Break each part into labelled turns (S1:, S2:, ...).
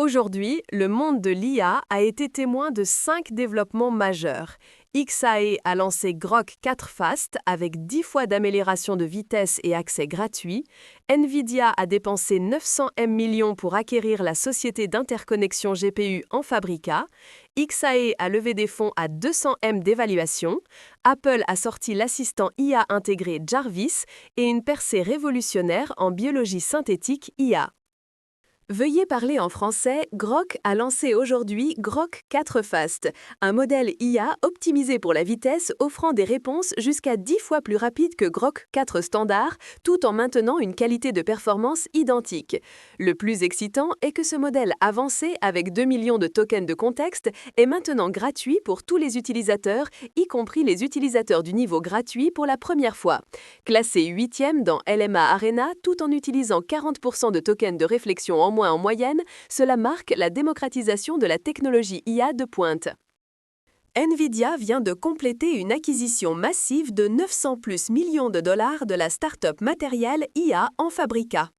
S1: Aujourd'hui, le monde de l'IA a été témoin de 5 développements majeurs. XAE a lancé Grok 4 Fast avec 10 fois d'amélioration de vitesse et accès gratuit. Nvidia a dépensé 900 millions pour acquérir la société d'interconnexion GPU Enfabrica. XAE a levé des fonds à 200 d'évaluation. Apple a sorti l'assistant IA intégré Jarvis et une percée révolutionnaire en biologie synthétique IA. Veuillez parler en français, Grok a lancé aujourd'hui Grok 4 Fast, un modèle IA optimisé pour la vitesse offrant des réponses jusqu'à 10 fois plus rapides que Grok 4 standard, tout en maintenant une qualité de performance identique. Le plus excitant est que ce modèle avancé avec 2 millions de tokens de contexte est maintenant gratuit pour tous les utilisateurs, y compris les utilisateurs du niveau gratuit pour la première fois. Classé 8e dans LMA Arena tout en utilisant 40% de tokens de réflexion en moyenne, cela marque la démocratisation de la technologie IA de pointe. Nvidia vient de compléter une acquisition massive de 900 millions de dollars de la start-up matérielle IA Enfabrica.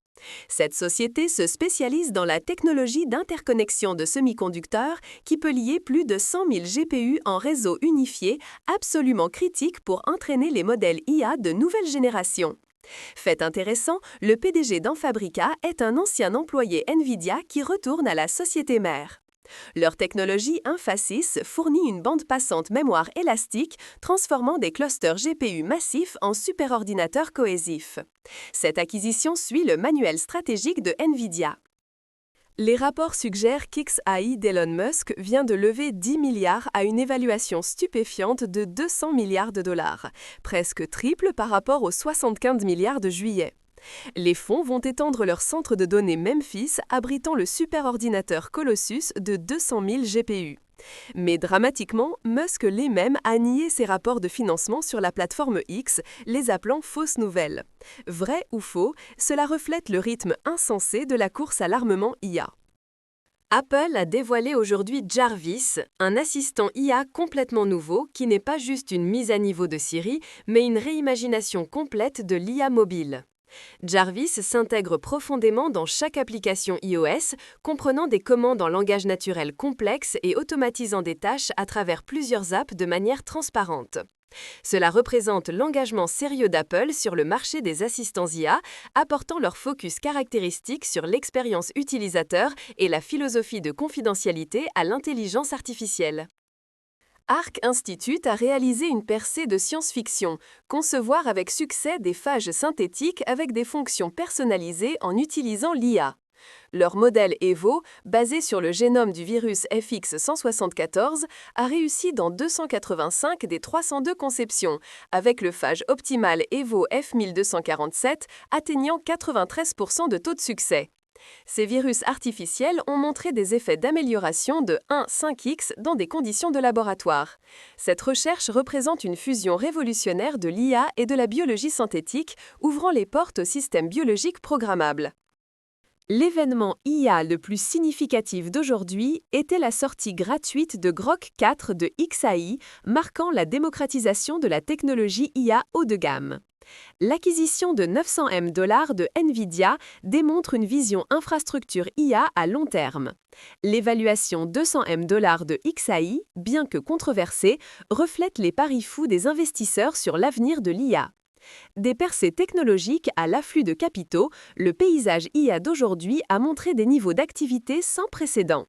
S1: Cette société se spécialise dans la technologie d'interconnexion de semi-conducteurs qui peut lier plus de 100 000 GPU en réseau unifié, absolument critique pour entraîner les modèles IA de nouvelle génération. Fait intéressant, le PDG d'Enfabrica est un ancien employé Nvidia qui retourne à la société mère. Leur technologie Infasys fournit une bande passante mémoire élastique, transformant des clusters GPU massifs en superordinateurs cohésifs. Cette acquisition suit le manuel stratégique de Nvidia. Les rapports suggèrent qu'XAI d'Elon Musk vient de lever 10 milliards à une évaluation stupéfiante de 200 milliards de dollars, presque triple par rapport aux 75 milliards de juillet. Les fonds vont étendre leur centre de données Memphis, abritant le superordinateur Colossus de 200 000 GPU. Mais dramatiquement, Musk lui-même a nié ses rapports de financement sur la plateforme X, les appelant fausses nouvelles. Vrai ou faux, cela reflète le rythme insensé de la course à l'armement IA. Apple a dévoilé aujourd'hui Jarvis, un assistant IA complètement nouveau qui n'est pas juste une mise à niveau de Siri, mais une réimagination complète de l'IA mobile. Jarvis s'intègre profondément dans chaque application iOS, comprenant des commandes en langage naturel complexe et automatisant des tâches à travers plusieurs apps de manière transparente. Cela représente l'engagement sérieux d'Apple sur le marché des assistants IA, apportant leur focus caractéristique sur l'expérience utilisateur et la philosophie de confidentialité à l'intelligence artificielle. Arc Institute a réalisé une percée de science-fiction, concevoir avec succès des phages synthétiques avec des fonctions personnalisées en utilisant l'IA. Leur modèle EVO, basé sur le génome du virus FX174, a réussi dans 285 des 302 conceptions, avec le phage optimal EVO F1247 atteignant 93% de taux de succès. Ces virus artificiels ont montré des effets d'amélioration de 1,5x dans des conditions de laboratoire. Cette recherche représente une fusion révolutionnaire de l'IA et de la biologie synthétique, ouvrant les portes au système biologique programmable. L'événement IA le plus significatif d'aujourd'hui était la sortie gratuite de Grok 4 de XAI, marquant la démocratisation de la technologie IA haut de gamme. L'acquisition de 900 dollars de Nvidia démontre une vision infrastructure IA à long terme. L'évaluation 200 dollars de XAI, bien que controversée, reflète les paris fous des investisseurs sur l'avenir de l'IA. Des percées technologiques à l'afflux de capitaux, le paysage IA d'aujourd'hui a montré des niveaux d'activité sans précédent.